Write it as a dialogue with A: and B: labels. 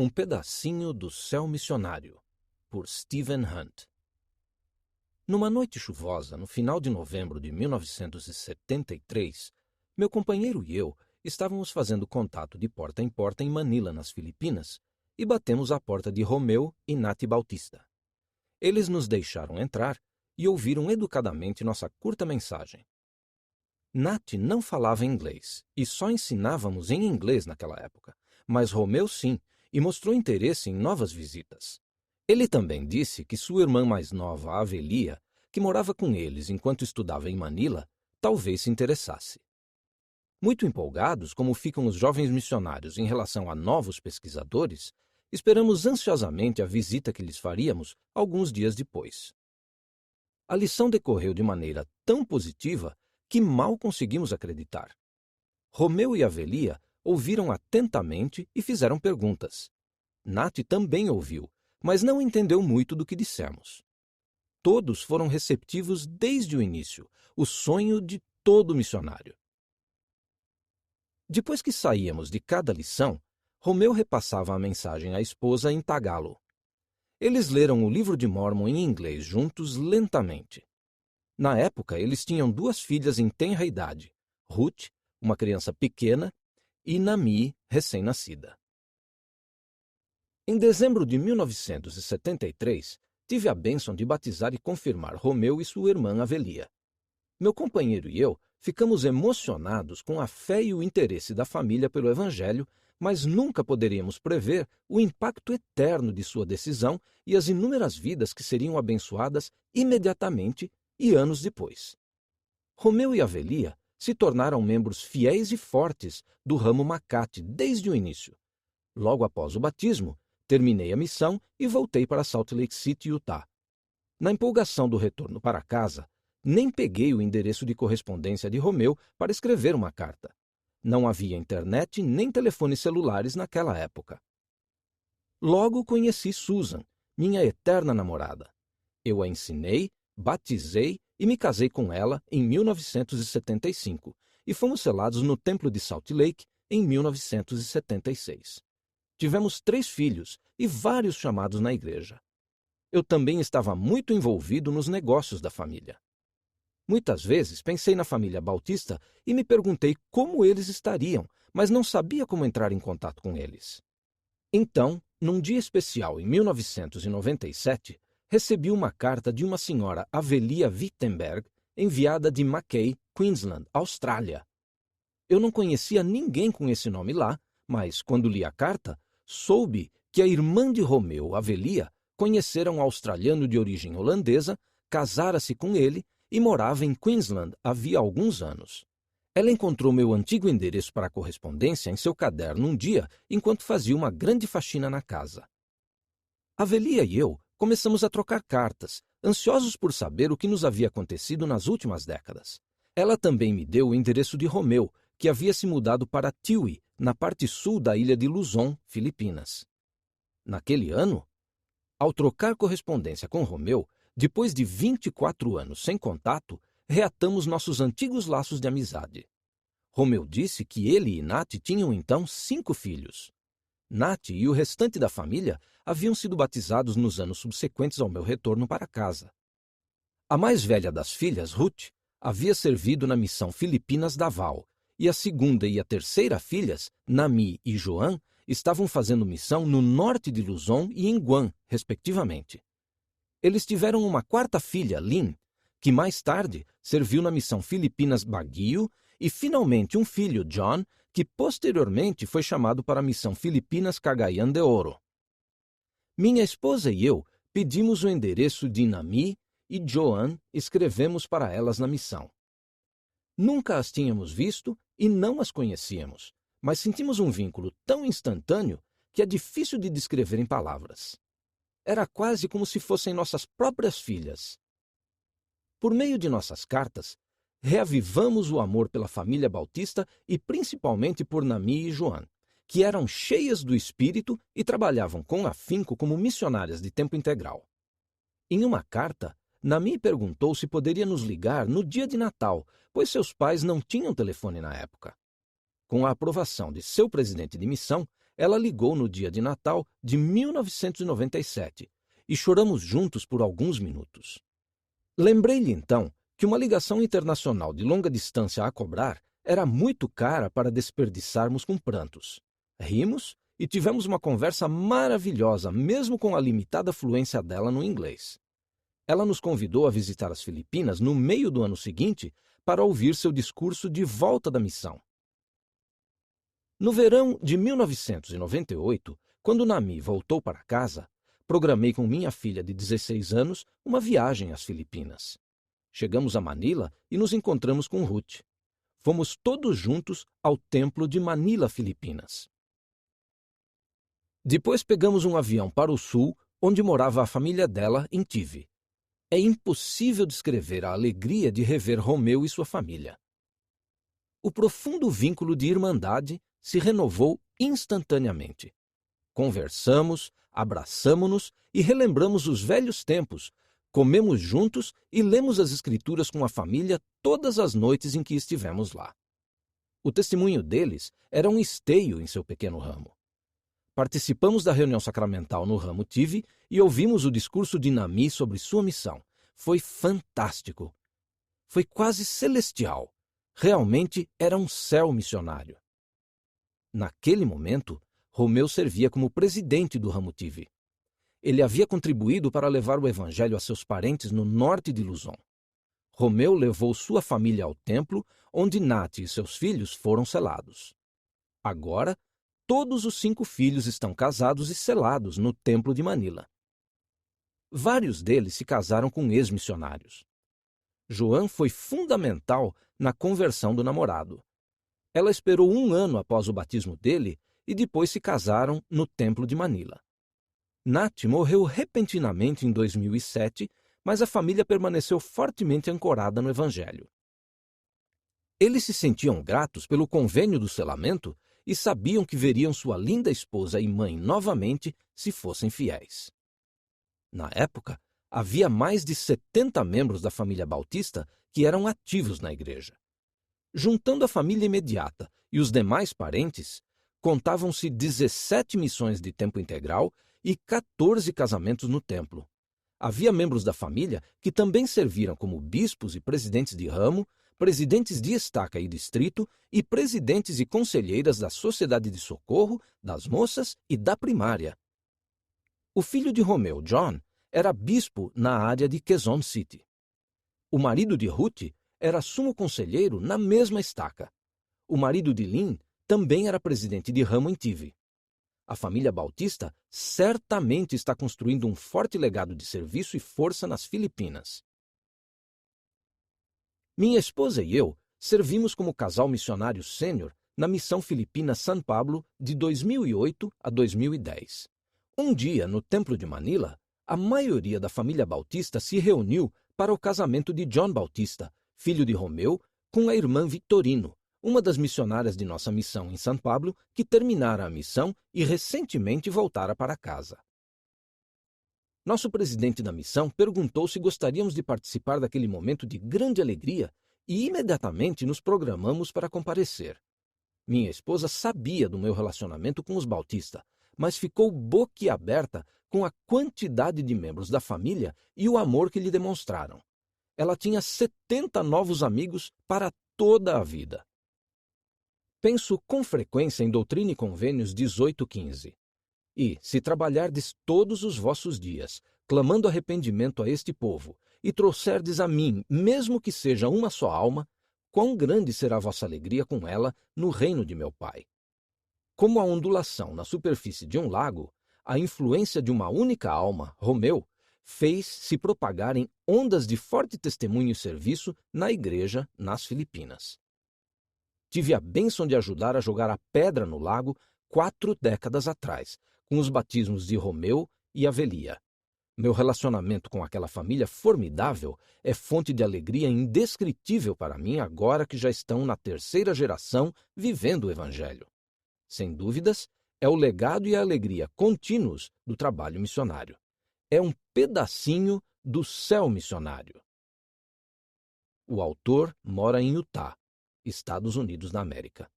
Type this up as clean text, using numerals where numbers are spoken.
A: Um pedacinho do céu missionário, por Stephen Hunt. Numa noite chuvosa, no final de novembro de 1973, meu companheiro e eu estávamos fazendo contato de porta em porta em Manila, nas Filipinas, e batemos à porta de Romeu e Nath Bautista. Eles nos deixaram entrar e ouviram educadamente nossa curta mensagem. Nath não falava inglês e só ensinávamos em inglês naquela época, mas Romeu sim, e mostrou interesse em novas visitas. Ele também disse que sua irmã mais nova, Avelia, que morava com eles enquanto estudava em Manila, talvez se interessasse. Muito empolgados, como ficam os jovens missionários em relação a novos pesquisadores, esperamos ansiosamente a visita que lhes faríamos alguns dias depois. A lição decorreu de maneira tão positiva que mal conseguimos acreditar. Romeu e Avelia ouviram atentamente e fizeram perguntas. Nath também ouviu, mas não entendeu muito do que dissemos. Todos foram receptivos desde o início, o sonho de todo missionário. Depois que saíamos de cada lição, Romeu repassava a mensagem à esposa em tagalo. Eles leram o livro de Mórmon em inglês juntos lentamente. Na época, eles tinham 2 filhas em tenra idade, Ruth, uma criança pequena, e Nami, recém-nascida. Em dezembro de 1973, tive a bênção de batizar e confirmar Romeu e sua irmã Avelia. Meu companheiro e eu ficamos emocionados com a fé e o interesse da família pelo Evangelho, mas nunca poderíamos prever o impacto eterno de sua decisão e as inúmeras vidas que seriam abençoadas imediatamente e anos depois. Romeu e Avelia se tornaram membros fiéis e fortes do ramo Makati desde o início. Logo após o batismo, terminei a missão e voltei para Salt Lake City, Utah. Na empolgação do retorno para casa, nem peguei o endereço de correspondência de Romeu para escrever uma carta. Não havia internet nem telefones celulares naquela época. Logo conheci Susan, minha eterna namorada. Eu a ensinei, batizei e me casei com ela em 1975 e fomos selados no Templo de Salt Lake em 1976. Tivemos 3 filhos e vários chamados na igreja. Eu também estava muito envolvido nos negócios da família. Muitas vezes pensei na família Bautista e me perguntei como eles estariam, mas não sabia como entrar em contato com eles. Então, num dia especial em 1997, recebi uma carta de uma senhora Avelia Wittenberg, enviada de Mackay, Queensland, Austrália. Eu não conhecia ninguém com esse nome lá, mas, quando li a carta, soube que a irmã de Romeu, Avelia, conhecera um australiano de origem holandesa, casara-se com ele e morava em Queensland havia alguns anos. Ela encontrou meu antigo endereço para a correspondência em seu caderno um dia, enquanto fazia uma grande faxina na casa. Avelia e eu começamos a trocar cartas, ansiosos por saber o que nos havia acontecido nas últimas décadas. Ela também me deu o endereço de Romeu, que havia se mudado para Tiwi, na parte sul da ilha de Luzon, Filipinas. Naquele ano, ao trocar correspondência com Romeu, depois de 24 anos sem contato, reatamos nossos antigos laços de amizade. Romeu disse que ele e Nath tinham então 5 filhos. Nath e o restante da família haviam sido batizados nos anos subsequentes ao meu retorno para casa. A mais velha das filhas, Ruth, havia servido na missão Filipinas Davao, e a segunda e a terceira filhas, Nami e Joan, estavam fazendo missão no norte de Luzon e em Guam, respectivamente. Eles tiveram uma 4ª filha, Lynn, que mais tarde serviu na missão Filipinas Baguio, e finalmente um filho, John, que posteriormente foi chamado para a missão Filipinas Cagayan de Oro. Minha esposa e eu pedimos o endereço de Nami e Joan escrevemos para elas na missão. Nunca as tínhamos visto e não as conhecíamos, mas sentimos um vínculo tão instantâneo que é difícil de descrever em palavras. Era quase como se fossem nossas próprias filhas. Por meio de nossas cartas, reavivamos o amor pela família Bautista e principalmente por Nami e Joan, que eram cheias do Espírito e trabalhavam com afinco como missionárias de tempo integral. Em uma carta, Nami perguntou se poderia nos ligar no dia de Natal, pois seus pais não tinham telefone na época. Com a aprovação de seu presidente de missão, ela ligou no dia de Natal de 1997 e choramos juntos por alguns minutos. Lembrei-lhe então que uma ligação internacional de longa distância a cobrar era muito cara para desperdiçarmos com prantos. Rimos e tivemos uma conversa maravilhosa, mesmo com a limitada fluência dela no inglês. Ela nos convidou a visitar as Filipinas no meio do ano seguinte para ouvir seu discurso de volta da missão. No verão de 1998, quando Nami voltou para casa, programei com minha filha de 16 anos uma viagem às Filipinas. Chegamos a Manila e nos encontramos com Ruth. Fomos todos juntos ao templo de Manila, Filipinas. Depois pegamos um avião para o sul, onde morava a família dela, em Tive. É impossível descrever a alegria de rever Romeu e sua família. O profundo vínculo de irmandade se renovou instantaneamente. Conversamos, abraçamo-nos e relembramos os velhos tempos, comemos juntos e lemos as Escrituras com a família todas as noites em que estivemos lá. O testemunho deles era um esteio em seu pequeno ramo. Participamos da reunião sacramental no ramo Tive e ouvimos o discurso de Nami sobre sua missão. Foi fantástico. Foi quase celestial. Realmente era um céu missionário. Naquele momento, Romeu servia como presidente do ramo Tive. Ele havia contribuído para levar o evangelho a seus parentes no norte de Luzon. Romeu levou sua família ao templo, onde Nath e seus filhos foram selados. Agora, todos os 5 filhos estão casados e selados no templo de Manila. Vários deles se casaram com ex-missionários. Joan foi fundamental na conversão do namorado. Ela esperou 1 ano após o batismo dele e depois se casaram no templo de Manila. Nath morreu repentinamente em 2007, mas a família permaneceu fortemente ancorada no Evangelho. Eles se sentiam gratos pelo convênio do selamento e sabiam que veriam sua linda esposa e mãe novamente se fossem fiéis. Na época, havia mais de 70 membros da família Bautista que eram ativos na igreja. Juntando a família imediata e os demais parentes, contavam-se 17 missões de tempo integral e 14 casamentos no templo. Havia membros da família que também serviram como bispos e presidentes de ramo, presidentes de estaca e distrito e presidentes e conselheiras da Sociedade de Socorro, das Moças e da Primária. O filho de Romeu, John, era bispo na área de Quezon City. O marido de Ruth era sumo conselheiro na mesma estaca. O marido de Lynn também era presidente de ramo em Tive. A família Bautista certamente está construindo um forte legado de serviço e força nas Filipinas. Minha esposa e eu servimos como casal missionário sênior na missão filipina San Pablo de 2008 a 2010. Um dia, no templo de Manila, a maioria da família Bautista se reuniu para o casamento de John Bautista, filho de Romeu, com a irmã Victorino, uma das missionárias de nossa missão em San Pablo, que terminara a missão e recentemente voltara para casa. Nosso presidente da missão perguntou se gostaríamos de participar daquele momento de grande alegria e imediatamente nos programamos para comparecer. Minha esposa sabia do meu relacionamento com os Bautista, mas ficou boquiaberta com a quantidade de membros da família e o amor que lhe demonstraram. Ela tinha 70 novos amigos para toda a vida. Penso com frequência em Doutrina e Convênios 18:15. E, se trabalhardes todos os vossos dias, clamando arrependimento a este povo, e trouxerdes a mim, mesmo que seja uma só alma, quão grande será a vossa alegria com ela no reino de meu Pai. Como a ondulação na superfície de um lago, a influência de uma única alma, Romeu, fez se propagarem ondas de forte testemunho e serviço na igreja nas Filipinas. Tive a bênção de ajudar a jogar a pedra no lago 4 décadas atrás, com os batismos de Romeu e Avelia. Meu relacionamento com aquela família formidável é fonte de alegria indescritível para mim agora que já estão na 3ª geração vivendo o Evangelho. Sem dúvidas, é o legado e a alegria contínuos do trabalho missionário. É um pedacinho do céu missionário. O autor mora em Utah, Estados Unidos da América.